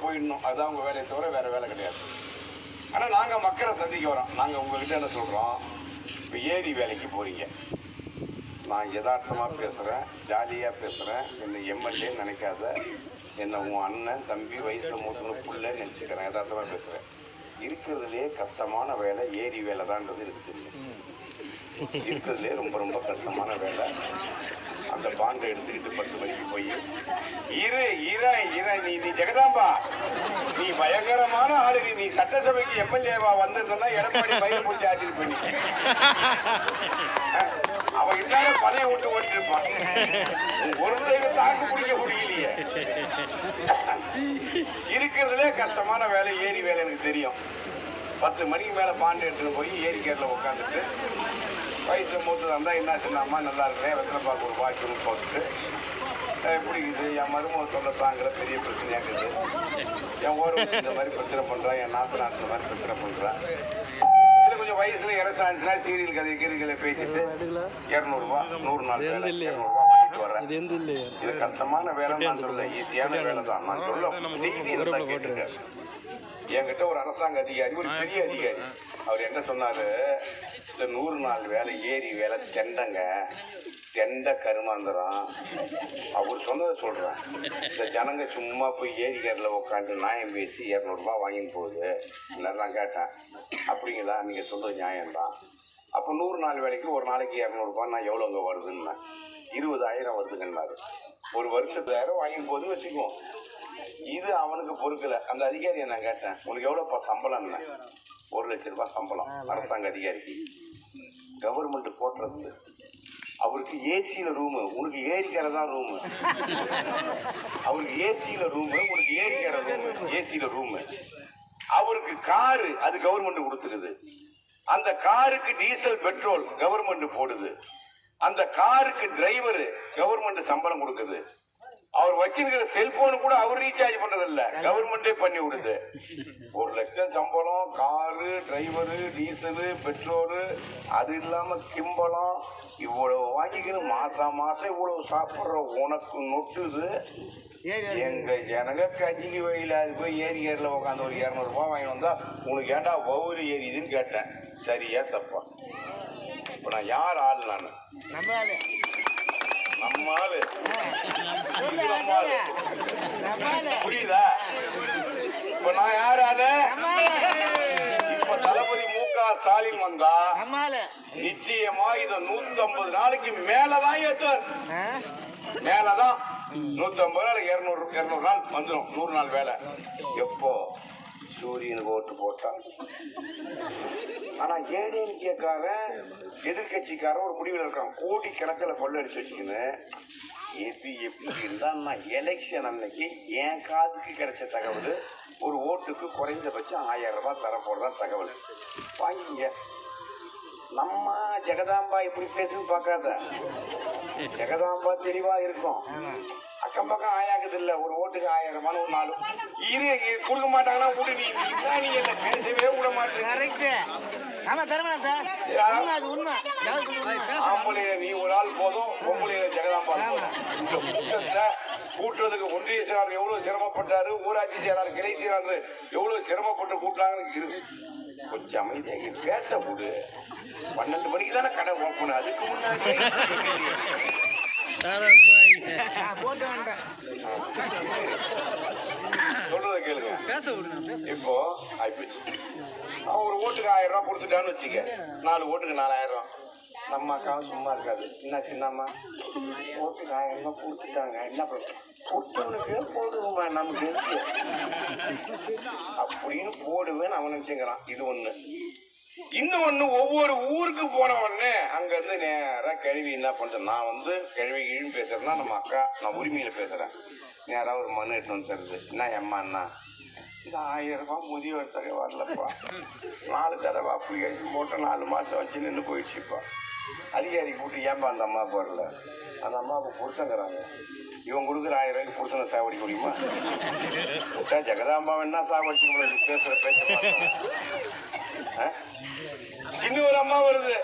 போயிடணும், அதுதான் உங்கள் வேலையை தவிர வேறு வேலை கிடையாது. ஆனால் நாங்கள் மக்களை சந்திக்க வரோம். நாங்கள் உங்ககிட்ட என்ன சொல்கிறோம், இப்போ ஏரி வேலைக்கு போகிறீங்க, நான் யதார்த்தமாக பேசுகிறேன், ஜாலியாக பேசுகிறேன், என்னை எம்எல்ஏன்னு நினைக்காத, என்னை உன் அண்ணன் தம்பி வயசில் மூத்தவனு புள்ளன்னு நினச்சிக்கிறேன், யதார்த்தமாக பேசுகிறேன். இருக்கிறதுலே கஷ்டமான வேலை ஏரி வேலை தான்ன்றது எனக்கு தெரியும். இருக்கிறதுலே ரொம்ப ரொம்ப கஷ்டமான வேலை. அந்த பாண்டை எடுத்துக்கிட்டு 10 மணிக்கு போய் நீ ஜெகதாம்பா, நீ பயங்கரமான ஆளு, நீ சட்டசபைக்கு எம்எல்ஏவா வந்திருந்தா எடப்பாடி பயிர் பிடிச்சி ஆட்சிட்டு பண்ணி அவன் இருந்தாலும் பழைய விட்டு ஓட்டு இருப்பான். ஒரு தாக்கு பிடிக்க முடியலையே. இருக்கிறதுலே கஷ்டமான வேலை ஏரி வேலை எனக்கு தெரியும். 10 மணிக்கு மேல பாண்டு எடுத்துட்டு போய் ஏரி கேட்டில் உட்காந்துட்டு வயசு மூத்ததாக இருந்தால் என்ன சின்னம்மா நல்லா இருக்கிறேன், வெத்தலை பாக்கு ஒரு பாக்கியம் போட்டுட்டு எப்படி இது என் மருமக சொல்லத்தாங்கிற பெரிய பிரச்சனையாக இருக்குது. என் ஓரம் இந்த மாதிரி பிரச்சனை பண்ணுறான், என் நாற்று இந்த மாதிரி பிரச்சனை பண்ணுறான். இது கொஞ்சம் வயசுல இறச்சாச்சுன்னா சீரியல் கதை கீரிகளை பேசிட்டு 200 ரூபா 100 நாள் வேலை 200 ரூபா வாங்கிட்டு வர்றேன். இது கஷ்டமான வேலை நான் சொல்ல, ஈஸியான வேலை தான் நான் சொல்ல. கேட்டுங்க, என்கிட்ட ஒரு அரசாங்க அதிகாரி, ஒரு பெரிய அதிகாரி, அவர் என்ன சொன்னாரு, இந்த 100 நாள் வேலை ஏரி வேலை தெண்டை கருமாந்திரம். அவர் சொன்னதை சொல்கிறேன். இந்த ஜனங்க சும்மா போய் ஏரிக்காரில் உட்காந்து நியாயம் பேசி 200 ரூபா வாங்கின்னு போகுது. எல்லாரும் நான் கேட்டேன், அப்படிங்களா, நீங்கள் சொல்கிறது நியாயம்தான். அப்போ 100 நாள் வேலைக்கு ஒரு நாளைக்கு 200 ரூபா நான் எவ்வளோங்க வருதுன்னா 20,000 வருதுங்கன்னாரு. ஒரு வருஷத்துக்கு 1000 வாங்கின்னு போகுதுன்னு வச்சுக்குவோம். இது அவனுக்கு பொறுக்கலை. அந்த அதிகாரியை நான் கேட்டேன், உனக்கு எவ்வளோப்பா சம்பளம்னா, 1 லட்ச ரூபா சம்பளம் அரசாங்க அதிகாரிக்கு. கவர்மெண்ட் கோட்ரஸ், அவருக்கு ஏசியில் ரூமு, உனக்கு ஏரிக்கரை தான் ரூமு. அவருக்கு ஏசியில் ரூமு, உனக்கு ஏரிக்கரை ரூமு, ஏசியில் ரூமு. அவருக்கு காரு, அது கவர்மெண்ட் கொடுத்துருது. அந்த காருக்கு டீசல் பெட்ரோல் கவர்மெண்ட் போடுது. அந்த காருக்கு டிரைவரு கவர்மெண்ட் சம்பளம் கொடுக்குது. அவர் வச்சிருக்கிற செல்போனு கூட அவர் ரீசார்ஜ் பண்றதில்ல, கவர்மெண்டே பண்ணி விடுது. 1 லட்சம் சம்பளம், காரு, டிரைவரு, டீசலு, பெட்ரோலு, அது இல்லாம கிம்பளம், இவ்வளவு வாங்கிக்கணும். மாசம் இவ்வளவு சாப்பிட்ற உனக்கு நொட்டுது. எங்க ஜனங்க கட்சிக்கு வழியில அது போய் ஏரியில் உட்காந்து ஒரு 200 ரூபா வாங்கி வந்தா உனக்கு ஏண்டா ஒவ்வொரு ஏரியுதுன்னு கேட்டேன். சரியா தப்பா? இப்ப நான் யார் ஆள்? நான் நம்மாலு புரியுதா? இப்ப நான் யார் ஆளு? இப்ப தளபதி மு.க. ஸ்டாலின் வந்தா நிச்சயமா இத 150 நாளைக்கு மேலதான் ஏற்றுவார். மேலதான் 150 நாள் 200 நாள் வந்துடும். 100 நாள் வேலை. எப்போ? சூரியனுக்கு ஓட்டு போட்டா. ஆனா ஏடிஎம்கேக்காரன் எதிர்கட்சிக்காரன் ஒரு முடிவில் இருக்கான், கோடி கணக்கில் கொள்ளடிச்சு வச்சுக்கின்னு. இது எப்படி இருந்தா, எலெக்ஷன் அன்னைக்கு என் காதுக்கு கிடைச்ச தகவல், ஒரு ஓட்டுக்கு குறைந்தபட்சம் 1000 ரூபாய் தரப்போறதான் தகவல். வாங்கிங்க. நம்ம ஜெகதாம்பா இப்படி பேசுன்னு பார்க்காத, ஜெகதாம்பா தெளிவா இருக்கும். அக்கம் பக்கம் ஆயாக்குது இல்ல, ஒரு ஓட்டுக்கு 1000 ரூபாய் ஒரு நாள் கொடுக்க மாட்டாங்கன்னா விடு. நீ என்ன பேசவே விட மாட்டேன். ஆம்பளைய நீ ஒரு ஆள் போதும், பொம்பளைய ஜெகதாம்பா. கூட்டுறதுக்கு ஒன்றிய செயலாளர் எவ்வளவு சிரமப்பட்டாரு, ஊராட்சி செயலாளர் கிளை செயலாளர் எவ்வளவு சிரமப்பட்டு கூட்டுறாங்கன்னு கொஞ்சம் அமைதியாக பேச விடு. 12 மணிக்கு தானே கடை ஓப்பன், அதுக்கு முன்னாடி சொல்றத கேளுங்க. இப்போ அவன் ஒரு ஓட்டுக்கு 1000 ரூபாய் கொடுத்துட்டான்னு வச்சுக்க, 4 ஓட்டுக்கு 4000. நம்ம அக்காவும் சும்மா இருக்காது. என்ன சின்னம்மா ஓட்டுக்கு 1000 ரூபாய் கொடுத்துட்டாங்க, என்ன கொடுத்தவனுக்கு போடுவோமா நமக்கு அப்படின்னு போடுவேன்னு அவன் நினைச்சுக்கிறான். இது ஒண்ணு. இன்னொன்னு, ஒவ்வொரு ஊருக்கு போன உடனே அங்க இருந்து நேரா கழுவி என்ன பண்றேன், நான் கழுவி கீழும் பேசுறேன்னா நம்ம அக்கா, நான் உரிமையில பேசுறேன். நேரா ஒரு மனு எடுத்து வந்து தருது. என்ன எம்மாண்ணா, இந்த 1000 ரூபாய் முதியோர் தொகை வரலப்பா, 4 தடவை அப்ளிகேஷன் போட்டு 4 மாசம் வச்சு நின்று போயிடுச்சுப்பா. அதிகாரி கூப்பிட்டு ஏன்பா அந்த அம்மாவுக்கு வரல? அந்த அம்மாவுக்கு புருஷங்கிறாங்க. இவன் கொடுக்குற 1000 ரூபாய்க்கு புருஷனை சாவடிக்க முடியுமா? ஜெகதாம்பா என்ன சாவடிச்சு பேசுற பேச இன்னொரு அம்மா வருது.